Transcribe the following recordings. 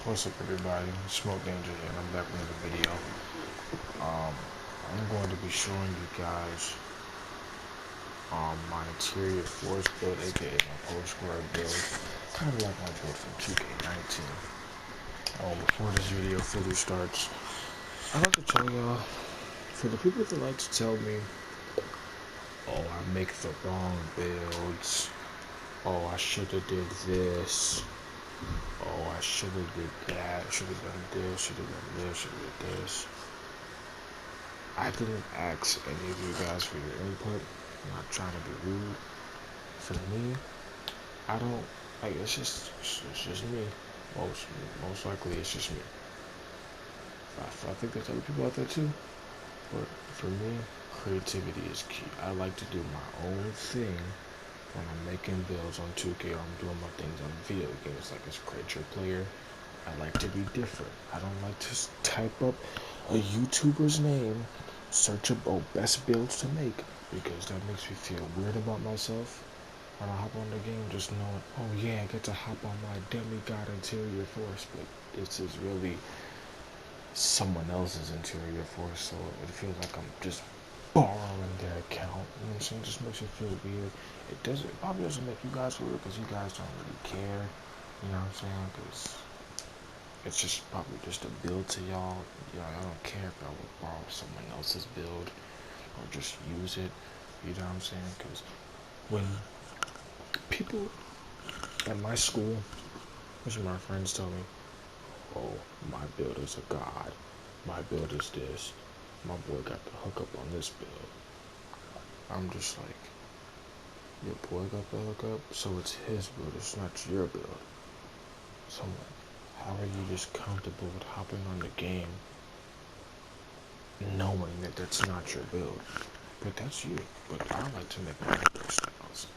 What's up, everybody? Smoke Danger here, and I'm back with another video. I'm going to be showing you guys my interior force build, aka my post-square build, kind of like my build from 2K19. Before this video fully starts, I'd like to tell y'all, for the people that like to tell me, oh, I make the wrong builds, oh, I should have did this, oh, I should have did that, should have done this, should have done this, should have did this. I didn't ask any of you guys for your input. I'm not trying to be rude. For me, I don't, like, it's just me. Most likely it's just me. I think there's other people out there too. But for me, creativity is key. I like to do my own thing when I'm making builds on 2K or I'm doing my things on video games, like as a creature player. I like to be different. I don't like to type up a YouTuber's name, search up best builds to make, because that makes me feel weird about myself. When I hop on the game, just knowing, oh yeah, I get to hop on my demigod interior force, but this is really someone else's interior force, so it feels like I'm just borrowing their account. You know what I'm saying? It just makes me feel weird. It probably doesn't make you guys weird because you guys don't really care. You know what I'm saying? Because it's just probably just a build to y'all. I don't care if I would borrow someone else's build or just use it. You know what I'm saying? Because when people at my school, which my friends tell me, oh, my build is a god, my build is this, my boy got the hookup on this build, I'm just like, your boy got the hookup, so it's his build, it's not your build. So I'm like, how are you just comfortable with hopping on the game knowing that that's not your build? But that's you. But I like to make my own build styles.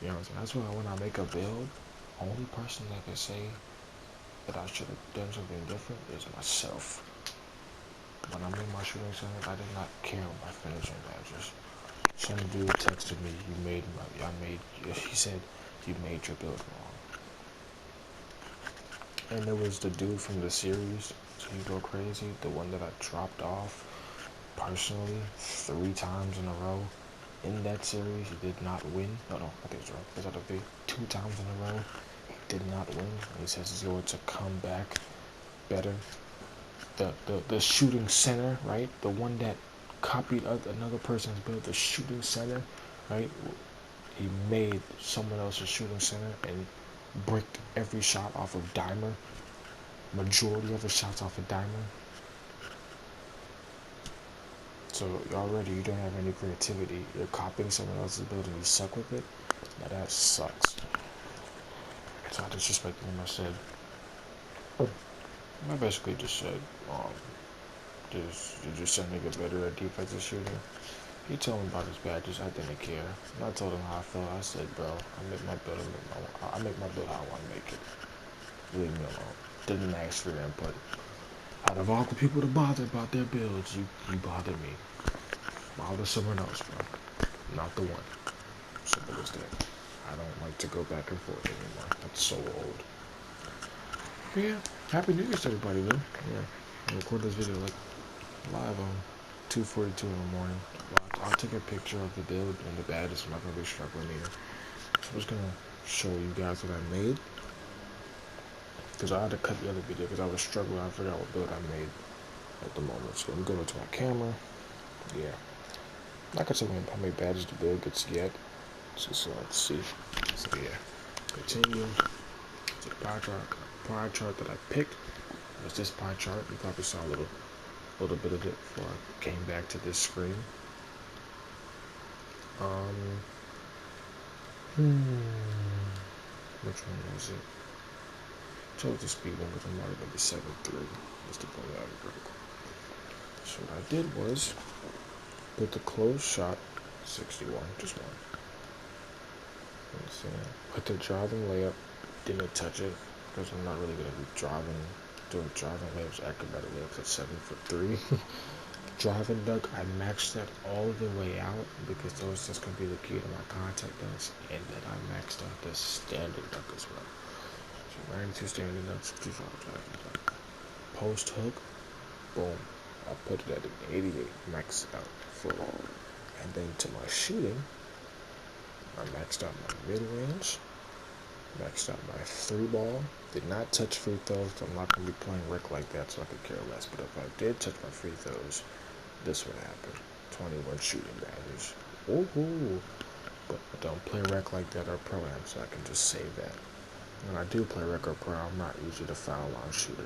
You know what I'm saying? That's why when I make a build, only person that can say that I should have done something different is myself. When I made my shooting center, I did not care what my finishing badges. Some dude texted me, he said, you made your build wrong. And it was the dude from the series, So You Go Crazy, the one that I dropped off personally 3 times in a row. In that series, he did not win. No, I think it's wrong. It's out of 2 times in a row. He did not win. And he says he's going to come back better. The shooting center, right? The one that copied another person's build, the shooting center, right? He made someone else's shooting center and bricked every shot off of dimer. Majority of the shots off of dimer. So already you don't have any creativity. You're copying someone else's build and you suck with it. Now that sucks. So I disrespected him. I said, I basically just said, did your son make it better at defensive shooting? He told me about his badges. I didn't care. And I told him how I felt. I said, bro, I make my build how I want to make it. Leave me alone. Didn't ask for their input. Out of all the people to bother about their builds, you bothered me. Bother someone else, bro. Not the one. Simple as that. I don't like to go back and forth anymore. That's so old. But yeah, Happy New Year to everybody, though. Yeah, I record this video like live on 2:42 in the morning. I'll take a picture of the build and the badges. I'm not gonna be struggling either. So I'm just gonna show you guys what I made. Because I had to cut the other video because I was struggling. I forgot what build I made at the moment. So I'm going to my camera. Yeah. Not gonna tell you how many badges the build gets yet. So let's see. So yeah. Continue to the pie chart that I picked. Was this pie chart. You probably saw a little bit of it before I came back to this screen. Which one was it? Chose the speed one because I'm already going to be 7.3. That's the point out of critical. So what I did was put the closed shot 61, just one. Put the driving layup, didn't touch it because I'm not really going to be doing driving layups, acrobatic layups at 7'3". Driving dunk, I maxed that all the way out because those just going to be the key to my contact dunks, and then I maxed out the standing dunk as well. So 92 standing up, 65 driving. Post hook, boom. I put it at an 88, maxed out full on. And then to my shooting, I maxed out my mid range, maxed out my 3-ball. Did not touch free throws. I'm not going to be playing rec like that, so I could care less. But if I did touch my free throws, this would happen. 21 shooting badges. Woohoo! But I don't play rec like that or pro-am, so I can just save that. When I do play rec or pro, I'm not usually the foul line shooter.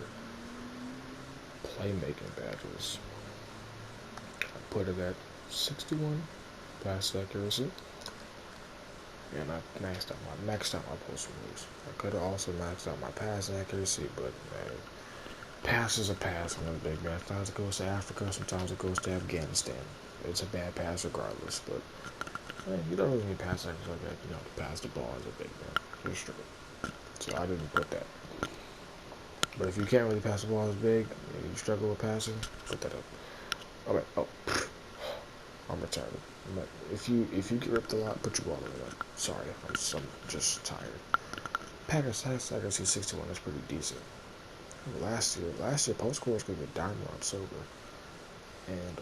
Playmaking badges. I put it at 61 pass accuracy. And I maxed out my post moves. I could have also maxed out my pass accuracy, but man, pass is a pass when I'm big man. Sometimes it goes to Africa, sometimes it goes to Afghanistan. It's a bad pass regardless, but man, you don't really need pass accuracy like that. You know, to pass the ball as a big man. You're straight. So I didn't put that. But if you can't really pass the ball as big, and you struggle with passing, put that up. Alright, I'm retarded. But if you get ripped a lot, put your ball in the way. Sorry, I'm just tired. Packers pass accuracy 61 is pretty decent. Last year post scores could get diamond on sober. And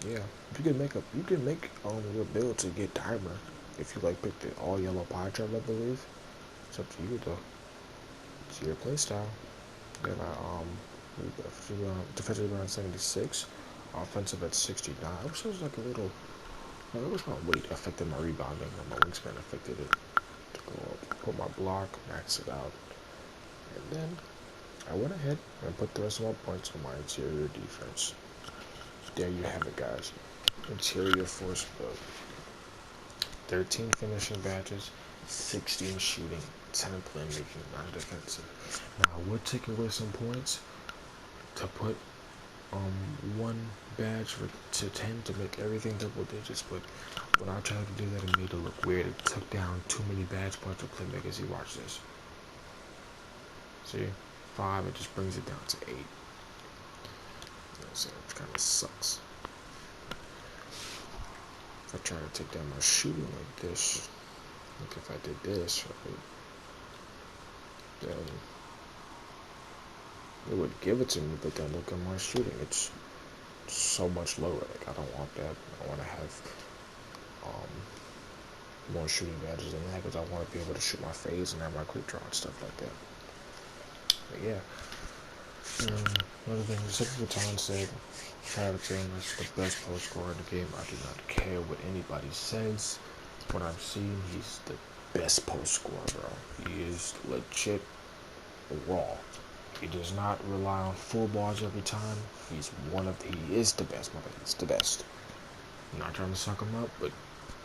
yeah, you can make your build to get dimer if you like pick the all yellow pie chart, I believe. It's up to you though. It's your play style. Then defensive around 76, offensive at 69. I wish it was like a little. I wish my weight affected my rebounding and my wingspan affected it to go up. Put my block, max it out, and then I went ahead and put the rest of my points on my interior defense. There you have it, guys. Interior force build. 13 finishing badges, 16 shooting, 10 playmaking, 9 defensive. Now I would take away some points to put one badge to 10 to make everything double digits, but when I tried to do that, it made it look weird. It took down too many badge points for playmakers. You watch this. See, 5, it just brings it down to 8. So it kind of sucks. If I try to take down my shooting like this, like if I did this, right, then it would give it to me, but then look at my shooting. It's so much lower. Like I don't want that. I want to have more shooting badges than that because I want to be able to shoot my fades and have my quick draw and stuff like that. But yeah. Another thing, Giuseppe Vuitton said, Travis is the best post scorer in the game. I do not care what anybody says. What I've seen, he's the best post scorer, bro. He is legit raw. He does not rely on full balls every time. He is the best, he's the best. I'm not trying to suck him up, but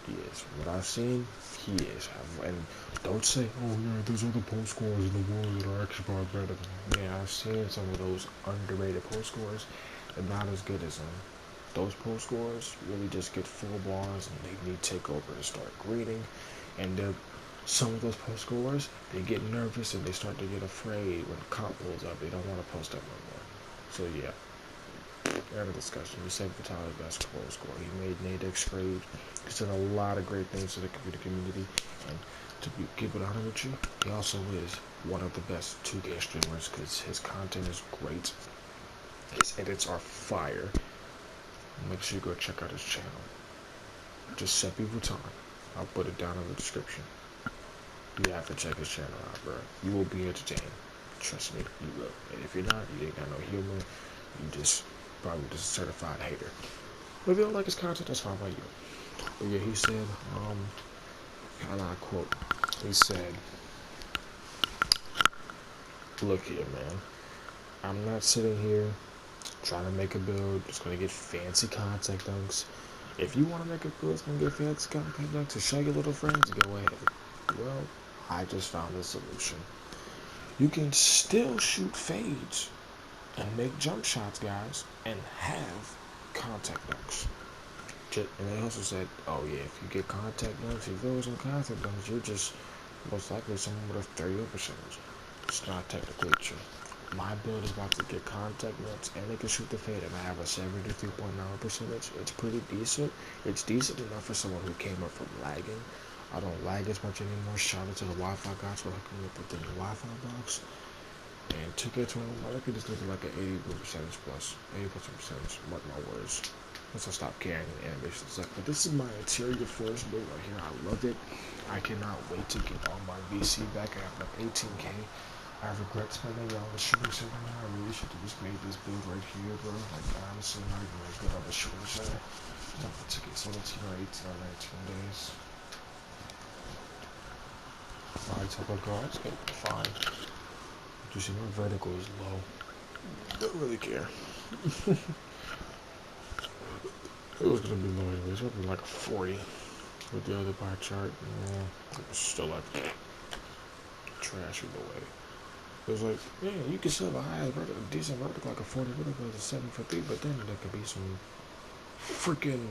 he is. From what I've seen, he is. And don't say, oh yeah, there's other post scorers in the world that are actually far better than him. Yeah, I've seen some of those underrated post scorers and not as good as him. Those post scorers really just get full bars and they need to take over and start greeting. And some of those post scorers, they get nervous and they start to get afraid when the cop pulls up. They don't want to post up no more. So yeah. End of discussion. Giuseppe is the best post scorer. He made Nadex great. He's done a lot of great things to the community. And to keep it honest with you, he also is one of the best 2K streamers because his content is great. His edits are fire. Make sure you go check out his channel. Giuseppe Vuitton. I'll put it down in the description. You have to check his channel out, bro. You will be entertained. Trust me, you will. And if you're not, you ain't got no humor. You just probably just a certified hater. But if you don't like his content, that's fine by you. But yeah, he said, and I quote, he said, look here, man. I'm not sitting here trying to make a build. It's going to get fancy contact dunks. If you want to make a build, it's going to get fancy contact dunks to show your little friends, go ahead. Well, I just found a solution. You can still shoot fades and make jump shots, guys, and have contact dunks. And they also said, oh yeah, if you get contact dunks, if those in contact dunks, you're just most likely someone with a 30 percentage. It's not technically true. My build is about to get contact dunks, and they can shoot the fade, and I have a 73.9 percentage. It's pretty decent. It's decent enough for someone who came up from lagging. I don't lag as much anymore. Shout out to the Wi-Fi guys for hooking me up with the new Wi-Fi box. And 2K21, my record is looking like an 80% plus. 80%, mark my words. Once I stop caring and animation stuff. But this is my interior forest build right here. I love it. I cannot wait to get all my VC back. I have like 18K. I regret spending it on the shooting set right now. I really should have just made this build right here, bro. Like, honestly, not even as good on the shooting set. I took it 17 or 18 or 19 days. Alright, so look, it's gonna be fine. You see, my vertical is low. Don't really care. It was gonna be low anyways. It's gonna be like a 40 with the other pie chart. It was still like trash either way. It was like, yeah, you can still have a high vertical, decent vertical, like a 40 vertical is a 7 for 3, but then there could be some freaking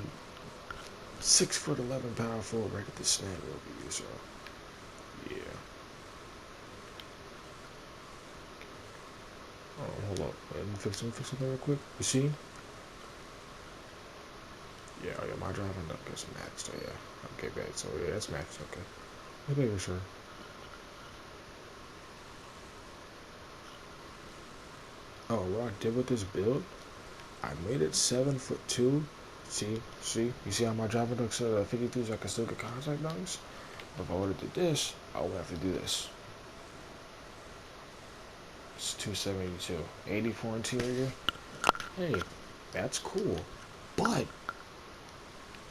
6'11" power forward right at the snag over you. So, yeah. Oh, hold up. Let me fix something real quick. You see? Yeah, oh yeah, my driving duck is maxed. Oh yeah. Okay, bad. So yeah, that's maxed. Okay. Let's make sure. Oh, what I did with this build, I made it 7'2". See, you see how my driving duck said 52, so I can still get contact dunks. But if I would have did this, I would have to do this. It's 272, 84 interior. Hey, that's cool, but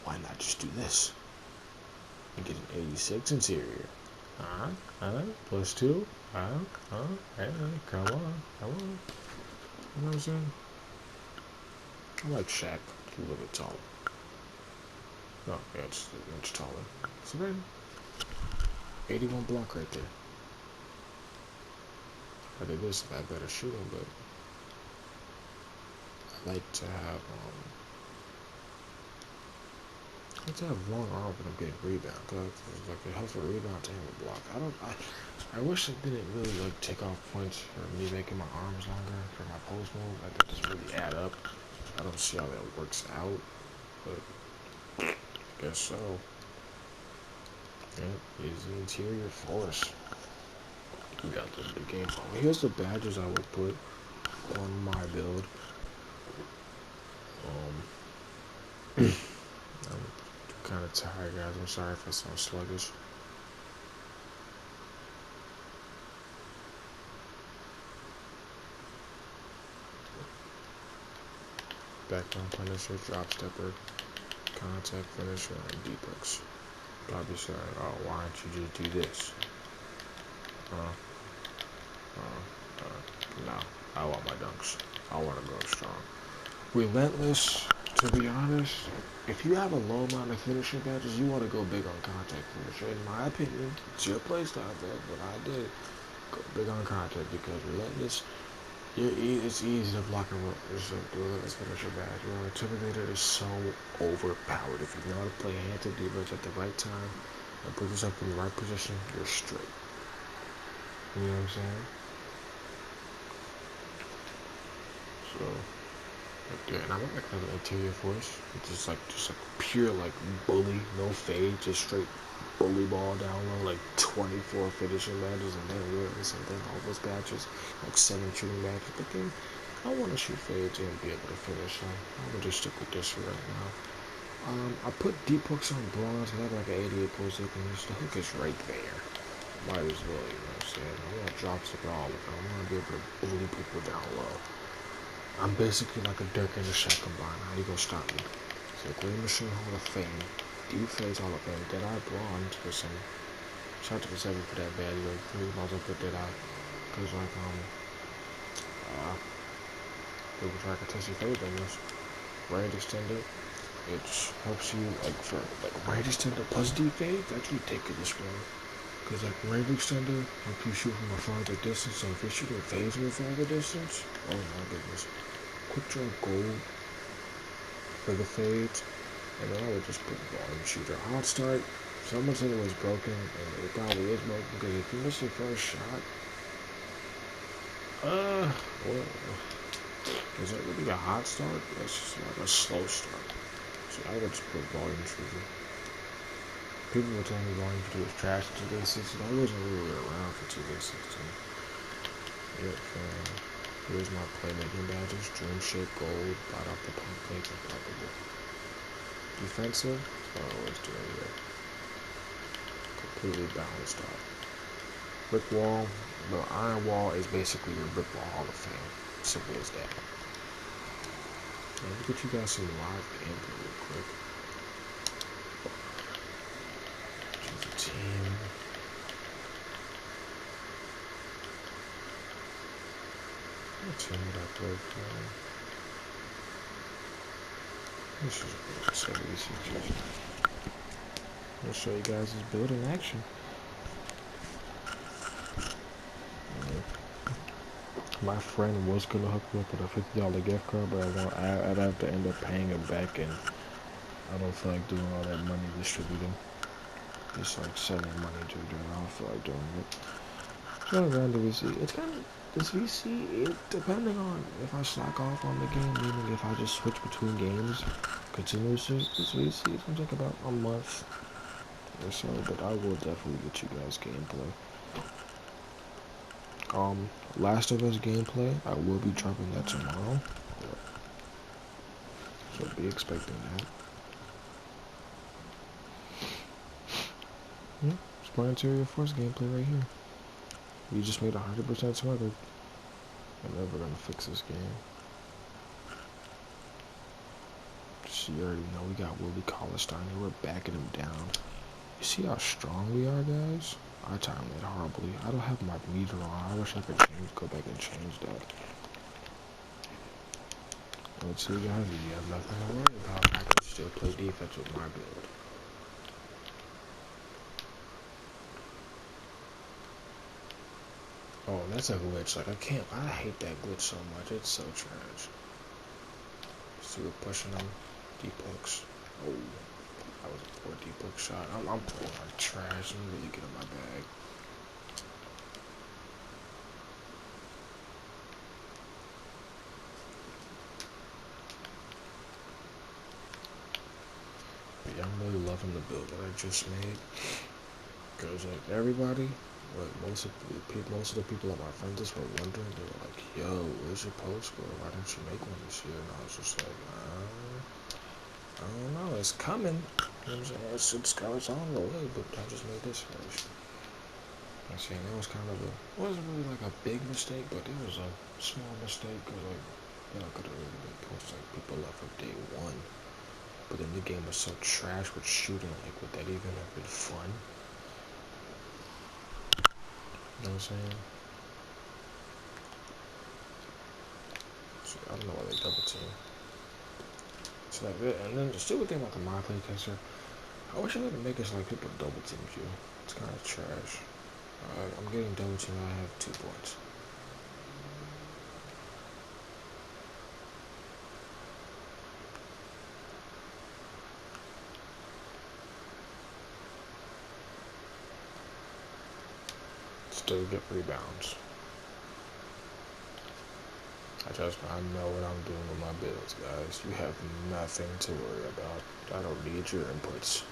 why not just do this and get an 86 interior? Plus 2. Hey, come on. You know what I'm saying? I like Shaq. He's a little bit taller. No, yeah, it's an inch taller. So then, 81 block right there. I did this to have better shooting, but I like to have long arms when I'm getting rebound. Cause like it helps with rebounds and with block. I wish it didn't really like take off points for me making my arms longer for my post move. Like that doesn't really add up. I don't see how that works out, but I guess so. Yeah, is the interior force. We got the game phone. Here's the badges I would put on my build. I'm kind of tired, guys. I'm sorry if I sound sluggish. Background finisher, drop stepper, contact finisher, and deep hooks. Probably saying, oh, why don't you just do this? No, I want my dunks. I want to go strong. Relentless, to be honest, if you have a low amount of finishing badges, you want to go big on contact finisher. In my opinion, it's your playstyle, but I did go big on contact because relentless, it's easy to block and do relentless finisher badge. You know, Intimidator is so overpowered. If you know how to play hand-to defense at the right time and put yourself in the right position, you're straight. You know what I'm saying? So, yeah, and I want like another interior force. It's just like pure like bully, no fade, just straight bully ball down low, like 24 finishing badges, and then we're the same thing, all those badges, like 7 shooting badges. But then I want to shoot fades and be able to finish. So I'm gonna just stick with this for right now. I put deep hooks on bronze. I have like an 88 post hook, and the hook is right there. Might as well, you know what I'm saying? I want to drop stick it all the time. I want to be able to bully people down low. I'm basically like a Dirk and a Shaq combined. How you gonna stop me? So Green Machine Hall of Fame, Deep Phase Hall of Fame, Dead Eye Blonde with some. Shout out to Giuseppe for that bad. You might as well put Dead Eye. Cause like people try to contest your fade things. Range extender, it helps you like for like range extender plus deep fade. That's ridiculous, bro. Cause like range extender helps you shoot from a farther distance. So if you're shooting fades from a farther distance, oh my goodness. Quick draw gold for the fades, and then I would just put volume shooter. Hot start. Someone said it was broken, and it probably is broken because if you miss your first shot, well, is that really a hot start? That's just like a slow start. So I would just put volume shooter. People were telling me Volume 2 was trash in 2K16. I wasn't really around for 2K16. Yep, here's my playmaking badges. Dream Shape Gold, bought off the pump plate, impeccable. Defensive, it's doing it. Completely balanced out. Brick wall, the iron wall is basically your brick wall Hall of Fame. Simple as that. Now, look at you guys some live gameplay real quick. Choose a team. What team would I play for? This is a BCG. I'll show you guys this build in action. My friend was gonna hook me up with a $50 gift card, but I'd have to end up paying it back, and I don't feel like doing all that money distributing. Just like sending money to doing. I don't feel like doing it. So I'm around the VC. It's kind of this VC. Depending on if I slack off on the game, meaning if I just switch between games continuously, this VC is gonna take about a month or so. But I will definitely get you guys gameplay. Last of Us gameplay, I will be dropping that tomorrow. So be expecting that. Yeah, it's my Interior Force gameplay right here. We just made 100% smothered. I'm never gonna fix this game. Just, you already know we got Willie Cauley-Stein here. We're backing him down. You see how strong we are, guys? I timed it horribly. I don't have my meter on. I wish I could go back and change that. Let's see, guys. You have nothing to worry about. I can still play defense with my build. Oh, that's a glitch. Like, I hate that glitch so much. It's so trash. See, we're pushing them. Deep hooks. Oh, that was a poor deep hook shot. I'm pulling like trash. I'm really getting my bag. But yeah, I'm really loving the build that I just made. Because, like, everybody, like, most of the people on my friends list were wondering. They were like, yo, where's your post score? Why didn't you make one this year? And I was just like, I don't know, it's coming. You know what I'm saying? It's on the way, but I just made this first. I'm saying it was kind of it wasn't really like a big mistake, but it was a small mistake, because, like, you know, could have really been posts like people left from day one. But then the game was so trash with shooting, like, would that even have been fun? You know what I'm saying? So I don't know why they double team. So like, and then the stupid thing about the mod play tester, I wish I could make it so like people double team you. It's kind of trash. I'm getting double team. I have 2 points. Still get rebounds. I know what I'm doing with my builds, guys. You have nothing to worry about. I don't need your inputs.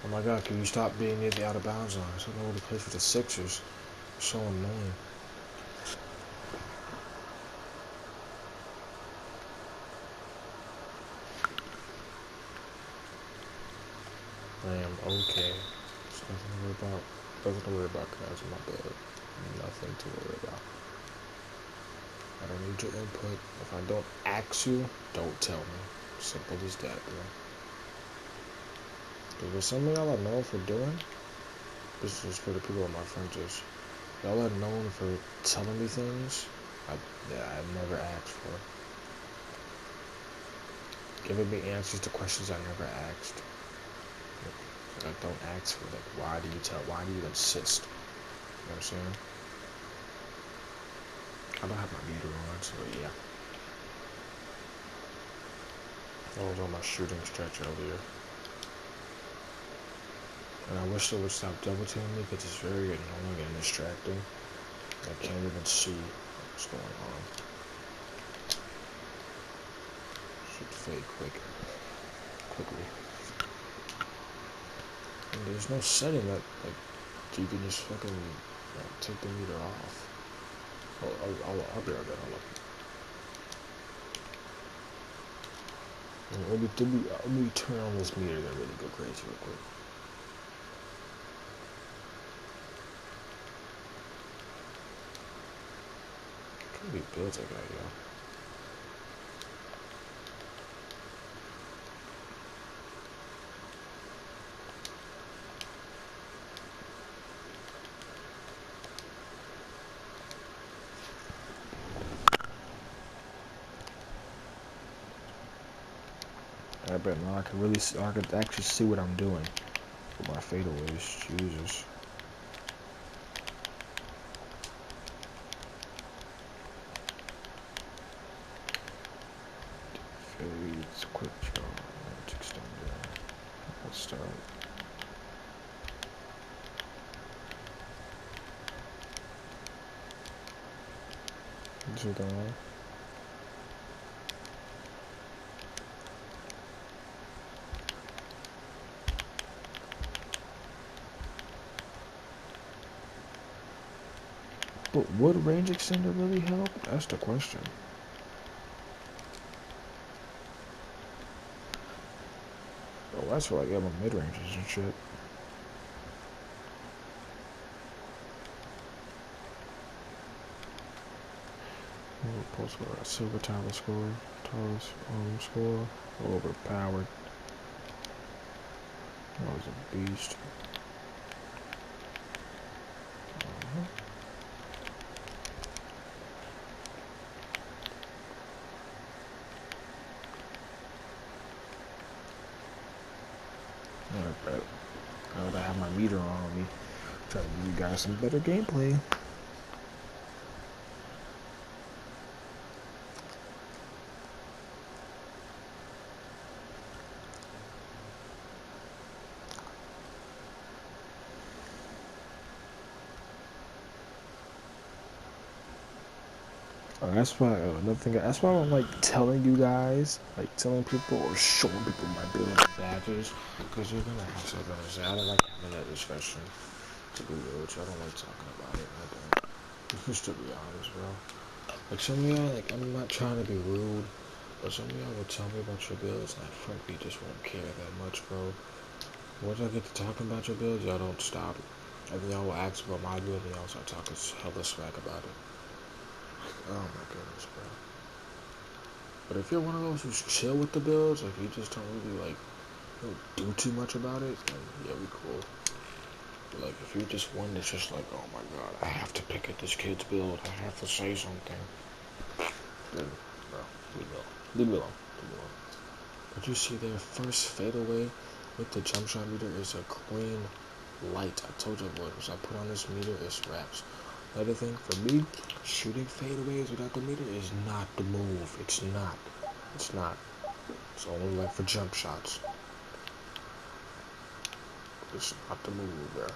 Oh my god, can you stop being near the out of bounds line? So I know to play for the Sixers. So annoying. I am okay. There's nothing to worry about. Nothing to worry about, guys, in my build. Nothing to worry about. I don't need your input. If I don't ask you, don't tell me. Simple as that, bro. Because there's something y'all are known for doing. This is for the people on my friends list. Y'all are known for telling me things I've never asked for. Giving me answers to questions I never asked. I don't ask for that. Why do you insist? You know what I'm saying? I don't have my meter on, so yeah. I was on my shooting stretch earlier. And I wish they would stop double teaming me, because it's very annoying and distracting. I can't even see what's going on. Should fade quick. quickly. And there's no setting that like you can just fucking take the meter off. I'll be right back. Let me turn on this meter and really go crazy real quick. How many builds I got, yo? I bet now I could actually see what I'm doing with my fadeaways. Jesus. Fades, quick draw, let's extend that. Let's start. Is it going? But would range extender really help? That's the question. Oh, that's for like my mid ranges and shit. Post score, silver tower score, score, overpowered. That was a beast. Alright, now that I have my meter on me, try to give you guys some better gameplay. That's why another thing. That's why I don't like telling you guys, like telling people or showing people my build badges, because you're gonna have something to say. I don't like having that discussion. To be real, I don't like talking about it. I don't. Just to be honest, bro. Like some of y'all, like I'm not trying to be rude, but some of y'all will tell me about your builds, and I frankly just won't care that much, bro. Once I get to talking about your builds, y'all don't stop. And then y'all will ask about my build, and y'all start talking hella smack about it. Oh my goodness, bro. But if you're one of those who's chill with the builds, like you just don't really like do too much about it, then yeah, we cool. But like if you're just one that's just like, oh my god, I have to pick at this kid's build, I have to say something, then bro, leave me alone. Leave me alone. Leave me alone. But you see their first fadeaway with the jump shot meter is a green light. I told you what, because I put on this meter, it's wraps. Another thing for me, shooting fadeaways without the meter is not the move. It's not. It's not. It's only like for jump shots. It's not the move, bro.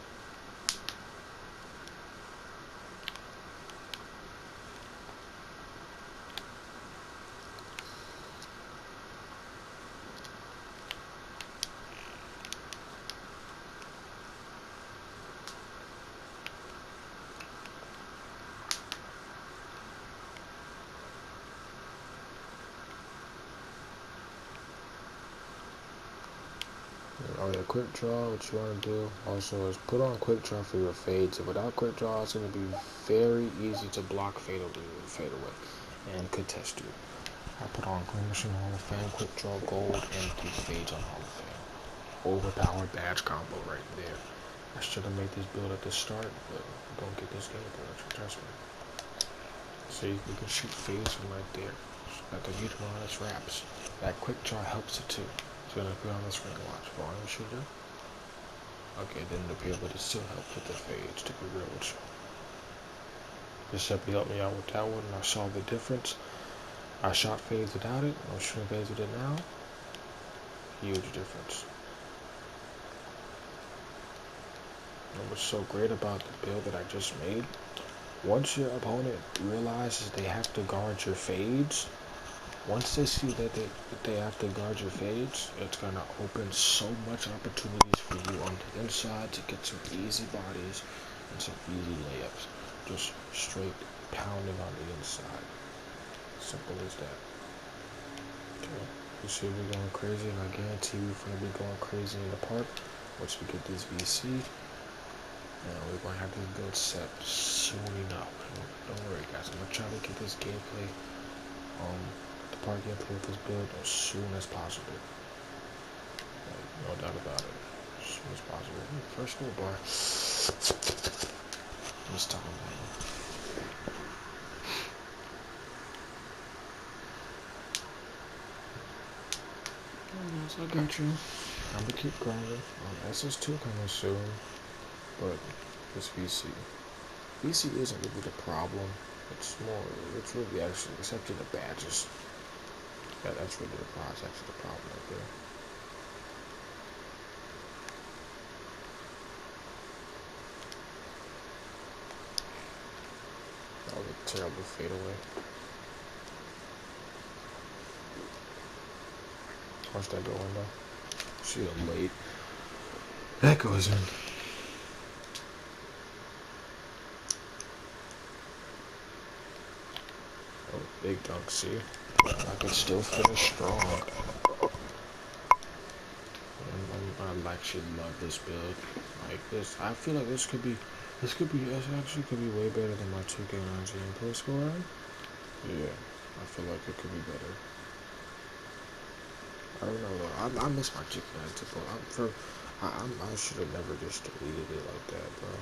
Oh yeah, quick draw, what you want to do also is put on quick draw for your fades. Without quick draw, it's going to be very easy to block fade away and contest you. I put on Green Machine Hall of Fame, quick draw gold, and 3 fades on Hall of Fame. Overpowered badge combo right there. I should have made this build at the start, but don't get this game build, trust me. So you can shoot fades from right there. Got the meter on its wraps. That quick draw helps it too. It's gonna be on the screen. Watch volume shooter. Okay, then the appear, but it still helps with the fades, to be real with you. Giuseppe helped me out with that one, and I saw the difference. I shot fades without it, I'm shooting fades with it now. Huge difference. And what's so great about the build that I just made, once your opponent realizes they have to guard your fades, Once they see that they have to guard your fades, it's gonna open so much opportunities for you on the inside to get some easy bodies and some easy layups. Just straight pounding on the inside. Simple as that. Okay. You see we going crazy, and I guarantee we're gonna be going crazy in the park once we get these VC. And we're gonna have this build set soon enough. Don't worry, guys. I'm gonna try to get this gameplay the park gameplay with this build as soon as possible. Like, no doubt about it. As soon as possible. First goal bar. This time, man. Yes, I got you. I'm gonna keep grinding. SS2 coming soon, but this VC. VC isn't really the problem. It's really actually, except for the badges. Yeah, that's really the problem. That's actually the problem right there. That was a terrible fadeaway. Watch that go in though. See him late. That goes in. Oh, big dunk, see? I could still finish strong. I actually love this build. Like this, I feel like this actually could be way better than my 2K19 pro scoring. Yeah, I feel like it could be better. I don't know though. I miss my 2K19 pro. I should have never just deleted it like that, bro.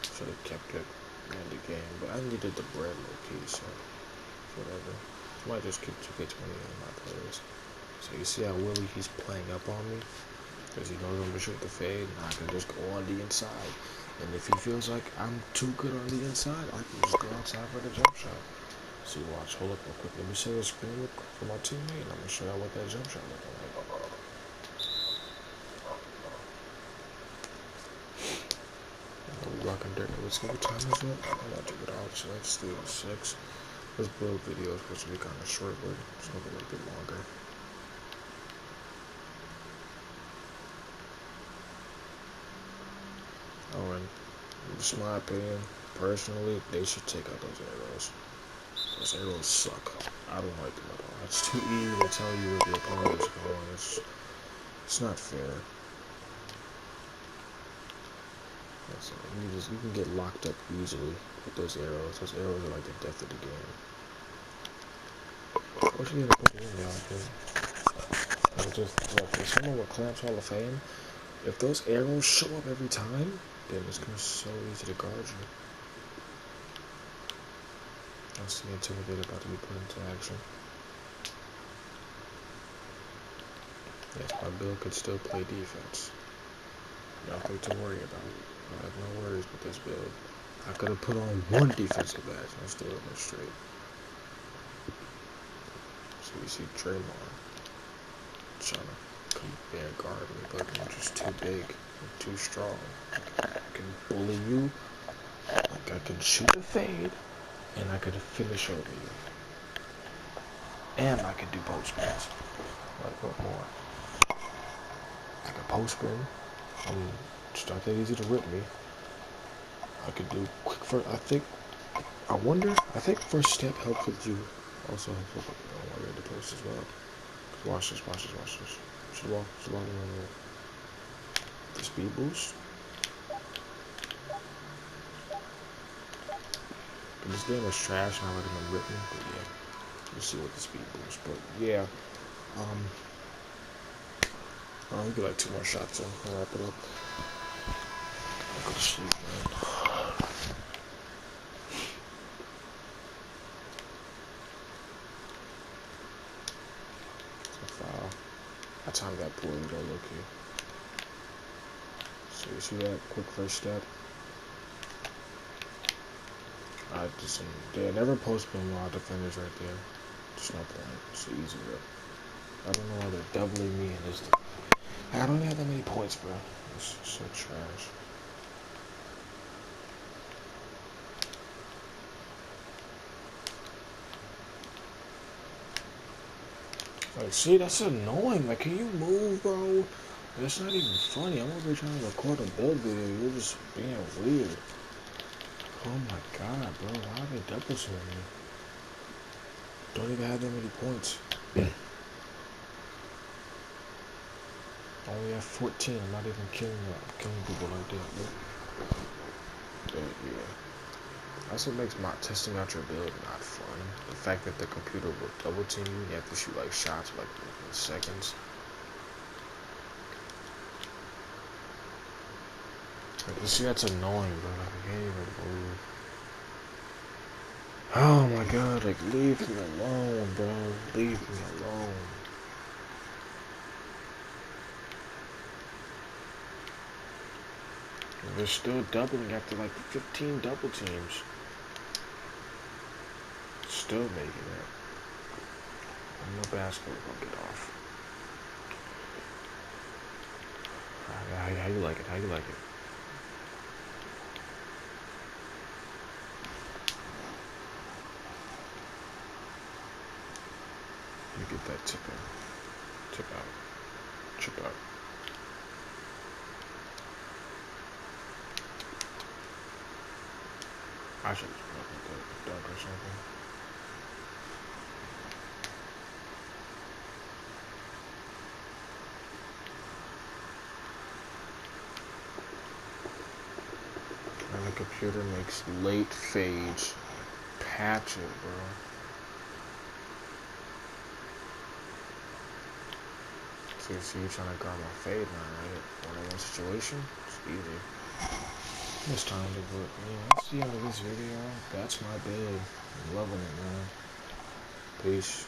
Should have kept it in the game, but I needed the bread low key, so whatever. I might just keep 2K20 in my players. So you see how Willie he's playing up on me? Because he knows I'm gonna shoot the fade, and I can just go on the inside. And if he feels like I'm too good on the inside, I can just go outside for the jump shot. See, watch, hold up real quick. Let me share the screen real quick for my teammate, and I'm gonna show you what that jump shot looking like. We're rocking dirt. Let's see what time is it. I'm about to get out, so let's do 6. This build video is supposed to be kind of short, but it's gonna be a little bit longer. Oh, and just my opinion, personally, they should take out those arrows. Those arrows suck. I don't like them at all. It's too easy to tell you where the opponent is going. It's not fair. You can get locked up easily with those arrows. Those arrows are like the death of the game. What you gonna put it in there? For someone with Clamps Hall of Fame, if those arrows show up every time, then it's gonna be so easy to guard you. I see Intimidator about to be put into action. Yes, my build could still play defense. Nothing to worry about. I have no worries with this build. I could have put on one defensive badge and I still would have been straight. So you see Draymond trying to come there and guard me, but I'm just too big and too strong. I can bully you, like I can shoot a fade, and I could finish over you. And I can do post spins. Like what more? I can post spin. It's not that easy to rip me. I could do quick first. I think first step helps with you. Also helps with while you're in the post as well. Watch this. Should walk the speed boost. But this game was trash and I recommend ripping. But yeah, you see what the speed boost. But yeah, we get like 2 more shots in. I'll wrap it up. I'll go to sleep, man. I timed that poorly though, low-key. So you see that quick first step? They never postpone while defenders right there. Just no point. It's an easy rip. I don't know why they're doubling me in this. I don't even have that many points, bro. It's so trash. Like, see, that's annoying. Like, can you move, bro? That's not even funny. I'm over here trying to record a build video. You're just being weird. Oh my god, bro. Why are they double teaming me? Don't even have that many points. Only have 14. I'm not even killing people like that, bro. But yeah. That's what makes testing out your build not fun. The fact that the computer will double team you, you have to shoot like shots like in seconds. Like, you see, that's annoying, bro. Like, I can't even move. Oh my god, like, leave me alone, bro. Leave me alone. And they're still doubling after like 15 double teams. Still making it. No basketball gonna get off. How you like it? How you like it? You get that tip in. Tip out. Chip out. I should just fucking go dunk or something. And the computer makes late fades. Patch it, bro. See, you're trying to guard my fade now, right? One-on-one situation? It's easy. It's time to put, that's the end of this video. That's my build. I'm loving it, man. Peace.